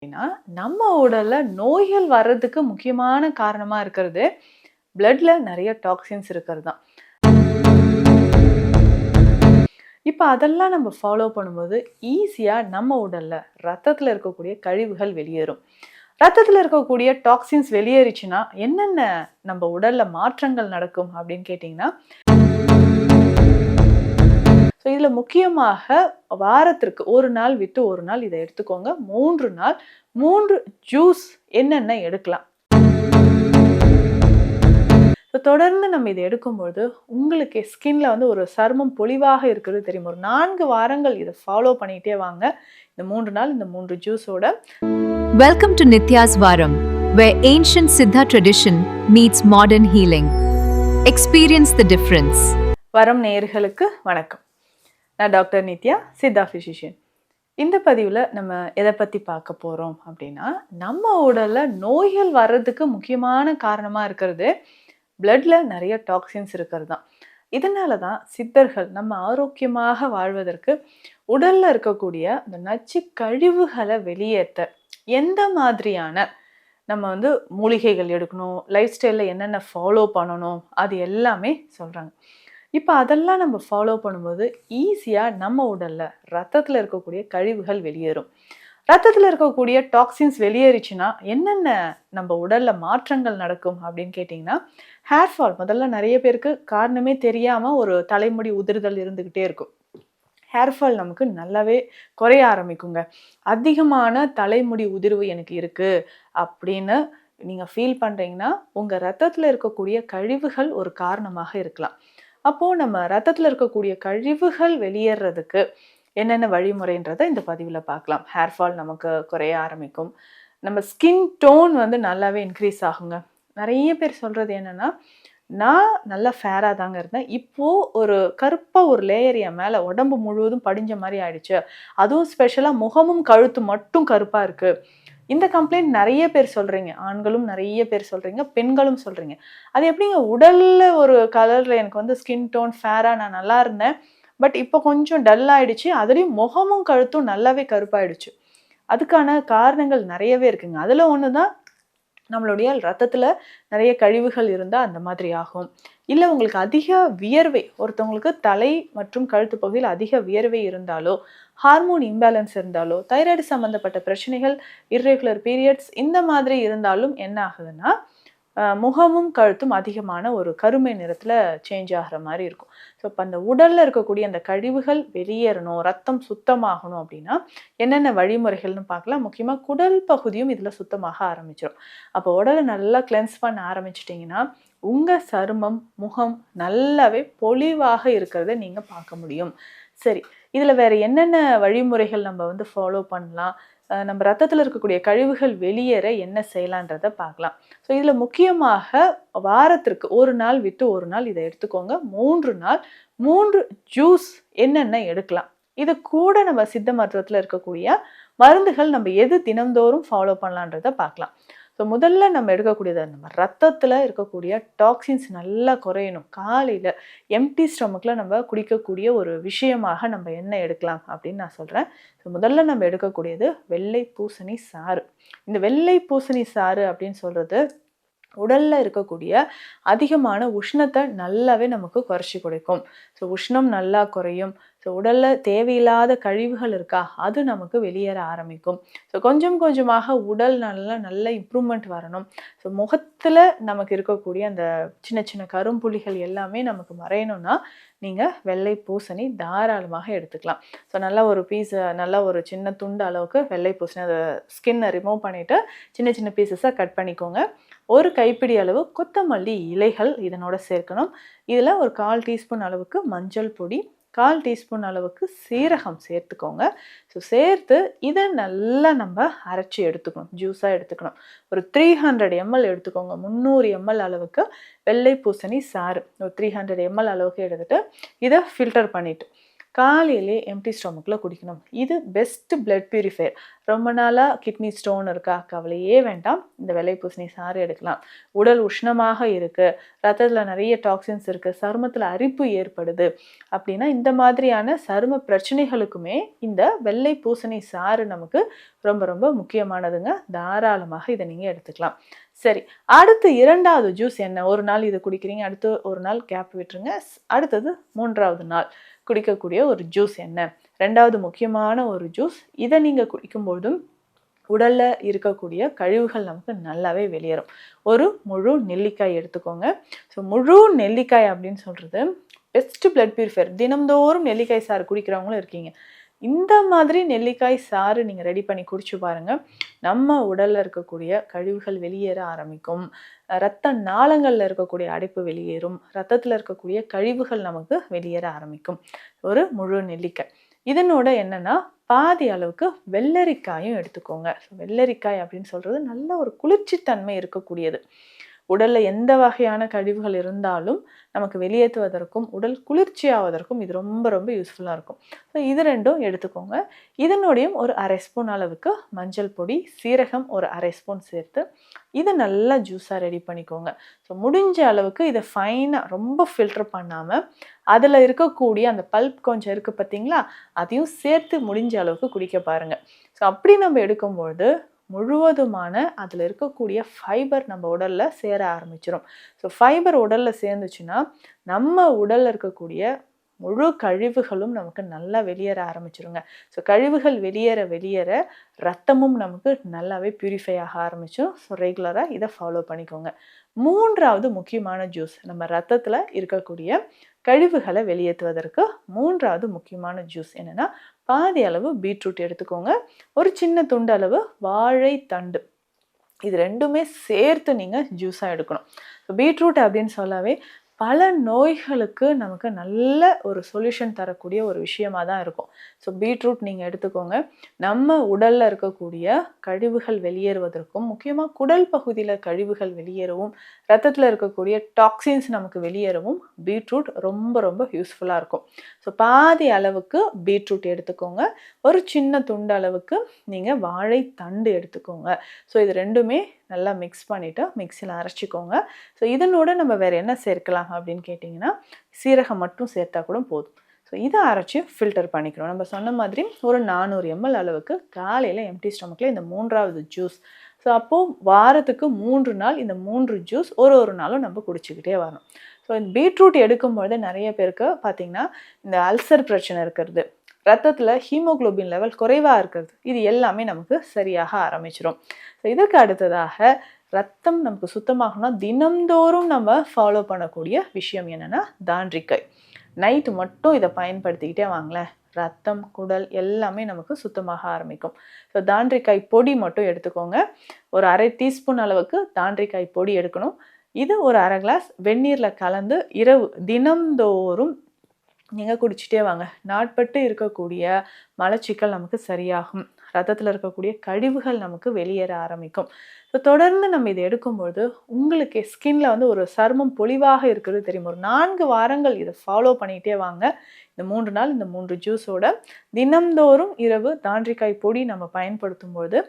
அப்படின்னா, நம்ம உடல்ல நோய்கள் வர்றதுக்கு முக்கியமான காரணமா இருக்கிறது, பிளட்ல நெறைய டாக்ஸின்ஸ் இருக்கிறது தான். இப்ப அதெல்லாம் நம்ம ஃபாலோ பண்ணும்போது, ஈஸியா நம்ம உடல்ல ரத்தத்துல இருக்கக்கூடிய கழிவுகள் வெளியேறும். ரத்தத்துல இருக்கக்கூடிய டாக்ஸின்ஸ் வெளியேறிச்சுன்னா, என்னென்ன நம்ம உடல்ல மாற்றங்கள் நடக்கும் அப்படின்னு கேட்டீங்கன்னா, இதுல முக்கியமாக வாரத்திற்கு 1 நாள் விட்டு 1 நாள் இத எடுத்துக்கோங்க. 3 நாள் 3 ஜூஸ் என்னென்ன எடுக்கலாம். தொடர்ந்து நம்ம இத எடுக்கும்போது, உங்களுக்கு ஸ்கின்ல வந்து ஒரு சருமம் பொலிவாக இருக்கிறது தெரியும். ஒரு 4 வாரங்கள் இத ஃபாலோ பண்ணிட்டே வாங்க. இந்த 3 நாள் இந்த 3 ஜூஸோட. Welcome to Nitya's Varam, where ancient Siddha tradition meets modern healing. Experience the difference. வரம் நேயர்களுக்கு வணக்கம். நான் டாக்டர் நித்யா, சித்தா பிசிஷியன். இந்த பதிவில் நம்ம எதை பற்றி பார்க்க போகிறோம் அப்படின்னா, நம்ம உடலில் நோய்கள் வர்றதுக்கு முக்கியமான காரணமாக இருக்கிறது பிளட்ல நிறைய டாக்ஸின்ஸ் இருக்கிறது தான். இதனால தான் சித்தர்கள் நம்ம ஆரோக்கியமாக வாழ்வதற்கு உடலில் இருக்கக்கூடிய அந்த நச்சு கழிவுகளை வெளியேற்ற எந்த மாதிரியான நம்ம வந்து மூலிகைகள் எடுக்கணும், லைஃப் ஸ்டைலில் என்னென்ன ஃபாலோ பண்ணணும், அது எல்லாமே சொல்கிறாங்க. இப்போ அதெல்லாம் நம்ம ஃபாலோ பண்ணும்போது ஈஸியாக நம்ம உடலில் ரத்தத்தில் இருக்கக்கூடிய கழிவுகள் வெளியேறும். ரத்தத்தில் இருக்கக்கூடிய டாக்ஸின்ஸ் வெளியேறிச்சுன்னா என்னென்ன நம்ம உடலில் மாற்றங்கள் நடக்கும் அப்படின்னு கேட்டிங்கன்னா, ஹேர் ஃபால் முதல்ல நிறைய பேருக்கு காரணமே தெரியாமல் ஒரு தலைமுடி உதிர்தல் இருந்துக்கிட்டே இருக்கும். ஹேர் ஃபால் நமக்கு நல்லாவே குறைய ஆரம்பிக்குங்க. அதிகமான தலைமுடி உதிர்வு எனக்கு இருக்குது அப்படின்னு நீங்கள் ஃபீல் பண்ணுறீங்கன்னா, உங்கள் ரத்தத்தில் இருக்கக்கூடிய கழிவுகள் ஒரு காரணமாக இருக்கலாம். அப்போது நம்ம ரத்தத்தில் இருக்கக்கூடிய கழிவுகள் வெளியேறதுக்கு என்னென்ன வழிமுறைன்றதை இந்த பதிவில் பார்க்கலாம். ஹேர் ஃபால் நமக்கு குறைய ஆரம்பிக்கும். நம்ம ஸ்கின் டோன் வந்து நல்லாவே இன்க்ரீஸ் ஆகுங்க. நிறைய பேர் சொல்கிறது என்னென்னா, நான் நல்லா ஃபேராக தாங்க இருந்தேன், இப்போது ஒரு கருப்பாக ஒரு லேயர் என் மேலே உடம்பு முழுவதும் படிஞ்ச மாதிரி ஆயிடுச்சு, அதுவும் ஸ்பெஷலாக முகமும் கழுத்து மட்டும் கருப்பாக இருக்குது. இந்த கம்ப்ளைண்ட் நிறைய பேர் சொல்கிறீங்க. ஆண்களும் நிறைய பேர் சொல்கிறீங்க, பெண்களும் சொல்கிறீங்க. அது எப்படிங்க உடலில் ஒரு கலரில் எனக்கு வந்து ஸ்கின் டோன் ஃபேராக நான் நல்லா இருந்தேன், பட் இப்போ கொஞ்சம் டல் ஆகிடுச்சு, அதுலேயும் முகமும் கழுத்தும் நல்லாவே கருப்பாயிடுச்சு. அதுக்கான காரணங்கள் நிறையவே இருக்குங்க. அதில் ஒன்று தான் நம்மளுடைய ரத்தத்தில் நிறைய கழிவுகள் இருந்தால் அந்த மாதிரி ஆகும். இல்லை உங்களுக்கு அதிக வியர்வை, ஒருத்தவங்களுக்கு தலை மற்றும் கழுத்து பகுதியில் அதிக வியர்வை இருந்தாலோ, ஹார்மோன் இம்பேலன்ஸ் இருந்தாலோ, தைராய்டு சம்மந்தப்பட்ட பிரச்சனைகள், இர்ரெகுலர் பீரியட்ஸ் இந்த மாதிரி இருந்தாலும் என்ன ஆகுதுன்னா, முகமும் கழுத்தும் அதிகமான ஒரு கருமை நிறத்தில் சேஞ்ச் ஆகிற மாதிரி இருக்கும். ஸோ இப்போ அந்த உடலில் இருக்கக்கூடிய அந்த கழிவுகள் வெளியேறணும், ரத்தம் சுத்தமாகணும் அப்படின்னா என்னென்ன வழிமுறைகள்னு பார்க்கலாம். முக்கியமாக குடல் பகுதியும் இதில் சுத்தமாக ஆரம்பிச்சிடும். அப்போ உடலை நல்லா கிளென்ஸ் பண்ண ஆரம்பிச்சிட்டிங்கன்னா உங்கள் சருமம், முகம் நல்லாவே பொலிவாக இருக்கிறத நீங்கள் பார்க்க முடியும். சரி, இதில் வேறு என்னென்ன வழிமுறைகள் நம்ம வந்து ஃபாலோ பண்ணலாம், நம்ம ரத்தத்தில் இருக்கக்கூடிய கழிவுகள் வெளியேற என்ன செய்யலான்றதை பார்க்கலாம். ஸோ இதில் முக்கியமாக வாரத்திற்கு 1 நாள் விட்டு 1 நாள் இதை எடுத்துக்கோங்க. 3 நாள் 3 ஜூஸ் என்னென்ன எடுக்கலாம். இது கூட நம்ம சித்த மருத்துவத்தில் இருக்கக்கூடிய மருந்துகள் நம்ம எது தினந்தோறும் ஃபாலோ பண்ணலான்றதை பார்க்கலாம். ஸோ முதல்ல நம்ம எடுக்கக்கூடியது, நம்ம ரத்தத்தில் இருக்கக்கூடிய டாக்ஸின்ஸ் நல்லா குறையணும். காலையில் எம்டி ஸ்டொமக்கில் நம்ம குடிக்கக்கூடிய ஒரு விஷயமாக நம்ம என்ன எடுக்கலாம் அப்படின்னு நான் சொல்கிறேன். ஸோ முதல்ல நம்ம எடுக்கக்கூடியது வெள்ளை பூசணி சாறு. இந்த வெள்ளை பூசணி சாறு அப்படின்னு சொல்கிறது உடலில் இருக்கக்கூடிய அதிகமான உஷ்ணத்தை நல்லாவே நமக்கு குறைச்சி கொடுக்கும். ஸோ உஷ்ணம் நல்லா குறையும். ஸோ உடலில் தேவையில்லாத கழிவுகள் இருக்கா, அது நமக்கு வெளியேற ஆரம்பிக்கும். ஸோ கொஞ்சம் கொஞ்சமாக உடல் நல்ல இம்ப்ரூவ்மெண்ட் வரணும். ஸோ முகத்தில் நமக்கு இருக்கக்கூடிய அந்த சின்ன சின்ன கரும்புள்ளிகள் எல்லாமே நமக்கு மறையணும்னா நீங்கள் வெள்ளை பூசணி தாராளமாக எடுத்துக்கலாம். ஸோ நல்லா ஒரு நல்லா ஒரு சின்ன துண்டு அளவுக்கு வெள்ளை பூசணி, அதை ஸ்கின்னை ரிமூவ் பண்ணிவிட்டு சின்ன சின்ன பீசஸாக கட் பண்ணிக்கோங்க. ஒரு கைப்பிடி அளவு கொத்தமல்லி இலைகள் இதனோட சேர்க்கணும். இதில் ஒரு 1/4 டீஸ்பூன் அளவுக்கு மஞ்சள் பொடி, 1/4 டீஸ்பூன் அளவுக்கு சீரகம் சேர்த்துக்கோங்க. ஸோ சேர்த்து இதை நல்லா நம்ம அரைச்சி எடுத்துக்கணும், ஜூஸாக எடுத்துக்கணும். ஒரு 300 ml எடுத்துக்கோங்க. 300 ml அளவுக்கு வெள்ளை பூசணி சாறு ஒரு 300 ml அளவுக்கு எடுத்துகிட்டு இதை ஃபில்டர் பண்ணிவிட்டு காலையிலே எம்டி ஸ்டொமக்கில் குடிக்கணும். இது பெஸ்ட் பிளட் பியூரிஃபையர். ரொம்ப நாளாக கிட்னி ஸ்டோன் இருக்கா, கவலையே வேண்டாம், இந்த வெள்ளை பூசணி சாறு எடுக்கலாம். உடல் உஷ்ணமாக இருக்குது, ரத்தத்தில் நிறைய டாக்ஸின்ஸ் இருக்குது, சருமத்தில் அரிப்பு ஏற்படுது அப்படின்னா இந்த மாதிரியான சரும பிரச்சனைகளுக்குமே இந்த வெள்ளை பூசணி சாறு நமக்கு ரொம்ப ரொம்ப முக்கியமானதுங்க. தாராளமாக இதை நீங்கள் எடுத்துக்கலாம். சரி, அடுத்து 2வது ஜூஸ் என்ன? ஒரு நாள் இது குடிக்கிறீங்க, அடுத்து ஒரு நாள் கேப் விட்டுருங்க, அடுத்தது 3வது நாள் குடிக்கக்கூடிய ஒரு ஜூஸ் என்ன? 2வது முக்கியமான ஒரு ஜூஸ். இதை நீங்கள் குடிக்கும்போதும் உடல்ல இருக்கக்கூடிய கழிவுகள் நமக்கு நல்லாவே வெளியேறும். ஒரு முழு நெல்லிக்காய் எடுத்துக்கோங்க. ஸோ முழு நெல்லிக்காய் அப்படின்னு சொல்றது பெஸ்ட் பிளட் பியூரிஃபையர். தினம்தோறும் நெல்லிக்காய் சாறு குடிக்கிறவங்களும் இருக்கீங்க. இந்த மாதிரி நெல்லிக்காய் சாறு நீங்கள் ரெடி பண்ணி குடிச்சு பாருங்க. நம்ம உடல்ல இருக்கக்கூடிய கழிவுகள் வெளியேற ஆரம்பிக்கும். இரத்த நாளங்களில் இருக்கக்கூடிய அடைப்பு வெளியேறும். ரத்தத்தில் இருக்கக்கூடிய கழிவுகள் நமக்கு வெளியேற ஆரம்பிக்கும். ஒரு முழு நெல்லிக்காய். இதனோட என்னன்னா பாதி அளவுக்கு வெள்ளரிக்காயும் எடுத்துக்கோங்க. வெள்ளரிக்காய் அப்படின்னு சொல்றது நல்ல ஒரு குளிர்ச்சித்தன்மை இருக்கக்கூடியது. உடல்ல எந்த வகையான கழிவுகள் இருந்தாலும் நமக்கு வெளியேற்றுவதற்கும் உடல் குளிர்ச்சியாவதற்கும் இது ரொம்ப ரொம்ப யூஸ்ஃபுல்லாக இருக்கும். ஸோ இது 2ம் எடுத்துக்கோங்க. இதனுடையும் ஒரு 1/2 ஸ்பூன் அளவுக்கு மஞ்சள் பொடி, சீரகம் ஒரு 1/2 ஸ்பூன் சேர்த்து இதை நல்லா ஜூஸாக ரெடி பண்ணிக்கோங்க. ஸோ முடிஞ்ச அளவுக்கு இதை ஃபைனாக ரொம்ப ஃபில்டர் பண்ணாமல் அதில் இருக்கக்கூடிய அந்த பல்ப் கொஞ்சம் இருக்குது பார்த்தீங்களா, அதையும் சேர்த்து முடிஞ்ச அளவுக்கு குடிக்க பாருங்கள். ஸோ அப்படி நம்ம எடுக்கும்பொழுது முழுவதுமான அதில் இருக்கக்கூடிய ஃபைபர் நம்ம உடலில் சேர ஆரம்பிச்சிடும். ஸோ ஃபைபர் உடலில் சேர்ந்துச்சுன்னா நம்ம உடலில் இருக்கக்கூடிய முழு கழிவுகளும் நமக்கு நல்லா வெளியேற ஆரம்பிச்சிருங்க. ஸோ கழிவுகள் வெளியேற வெளியேற ரத்தமும் நமக்கு நல்லாவே பியூரிஃபை ஆக ஆரம்பிச்சிடும். ஸோ ரெகுலராக இதை ஃபாலோ பண்ணிக்கோங்க. 3வது முக்கியமான ஜூஸ், நம்ம ரத்தத்தில் இருக்கக்கூடிய கழிவுகளை வெளியேற்றுவதற்கு 3வது முக்கியமான ஜூஸ் என்னென்னா பாதி அளவு பீட்ரூட் எடுத்துக்கோங்க. ஒரு சின்ன துண்டு அளவு வாழைத்தண்டு. இது 2மே சேர்த்து நீங்கள் ஜூஸாக எடுக்கணும். ஸோ பீட்ரூட் அப்படின்னு சொல்லவே பல நோய்களுக்கு நமக்கு நல்ல ஒரு சொல்யூஷன் தரக்கூடிய ஒரு விஷயமாக தான் இருக்கும். ஸோ பீட்ரூட் நீங்கள் எடுத்துக்கோங்க. நம்ம உடலில் இருக்கக்கூடிய கழிவுகள் வெளியேறுவதற்கும், முக்கியமாக குடல் பகுதியில் கழிவுகள் வெளியேறவும், ரத்தத்தில் இருக்கக்கூடிய டாக்ஸின்ஸ் நமக்கு வெளியேறவும் பீட்ரூட் ரொம்ப ரொம்ப யூஸ்ஃபுல்லாக இருக்கும். ஸோ பாதி அளவுக்கு பீட்ரூட் எடுத்துக்கோங்க. ஒரு சின்ன துண்டு அளவுக்கு நீங்கள் வாழைத்தண்டு எடுத்துக்கோங்க. ஸோ இது 2மே நல்லா மிக்ஸ் பண்ணிவிட்டு மிக்சியில் அரைச்சிக்கோங்க. ஸோ இதனோட நம்ம வேறு என்ன சேர்க்கலாம் அப்படின்னு கேட்டிங்கன்னா சீரகம் மட்டும் சேர்த்தா கூட போதும். ஸோ இதை அரைச்சி ஃபில்டர் பண்ணிக்கிறோம். நம்ம சொன்ன மாதிரி ஒரு 400 ml அளவுக்கு காலையில் எம்டி ஸ்டொமக்கில் இந்த 3வது ஜூஸ். ஸோ அப்போது வாரத்துக்கு 3 நாள் இந்த 3 ஜூஸ் ஒரு நாளும் நம்ம குடிச்சிக்கிட்டே வரணும். ஸோ இந்த பீட்ரூட் எடுக்கும்பொழுது நிறைய பேருக்கு பார்த்திங்கன்னா இந்த அல்சர் பிரச்சனை இருக்கிறது, ரத்தத்தில் ஹீமோகுளோபின் லெவல் குறைவாக இருக்கிறது, இது எல்லாமே நமக்கு சரியாக ஆரம்பிச்சிடும். ஸோ இதற்கு அடுத்ததாக ரத்தம் நமக்கு சுத்தமாகணும்னா தினம்தோறும் நம்ம ஃபாலோ பண்ணக்கூடிய விஷயம் என்னென்னா தாண்டிக்காய். நைட்டு மட்டும் இதை பயன்படுத்திக்கிட்டே வாங்களேன், ரத்தம் குடல் எல்லாமே நமக்கு சுத்தமாக ஆரம்பிக்கும். ஸோ தாண்டிக்காய் பொடி மட்டும் எடுத்துக்கோங்க. ஒரு 1/2 டீஸ்பூன் அளவுக்கு தாண்டிக்காய் பொடி எடுக்கணும். இது ஒரு 1/2 கிளாஸ் வெந்நீரில் கலந்து இரவு தினம்தோறும் நீங்கள் குடிச்சிட்டே வாங்க. நாட்பட்டு இருக்கக்கூடிய மலச்சிக்கல் நமக்கு சரியாகும். ரத்தத்தில் இருக்கக்கூடிய கழிவுகள் நமக்கு வெளியேற ஆரம்பிக்கும். ஸோ தொடர்ந்து நம்ம இதை எடுக்கும்பொழுது உங்களுக்கு ஸ்கின்ல ஒரு சருமம் பொலிவாக இருக்கிறது தெரியும். ஒரு 4 வாரங்கள் இதை ஃபாலோ பண்ணிகிட்டே வாங்க. இந்த 3 நாள் இந்த 3 ஜூஸோட தினம்தோறும் இரவு தாண்டிக்காய் பொடி நம்ம பயன்படுத்தும்போது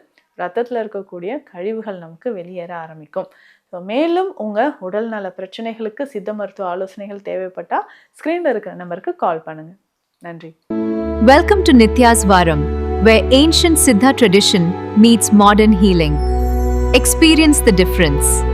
ரத்தத்தில் இருக்கக்கூடிய கழிவுகள் நமக்கு வெளியேற ஆரம்பிக்கும். ஸோ மேலும் உங்கள் உடல் நல பிரச்சனைகளுக்கு சித்த மருத்துவ ஆலோசனைகள் தேவைப்பட்டால் ஸ்க்ரீனில் இருக்கிற நம்பருக்கு கால் பண்ணுங்கள். நன்றி. Welcome to Nitya's Varam, where ancient Siddha tradition meets modern healing. Experience the difference.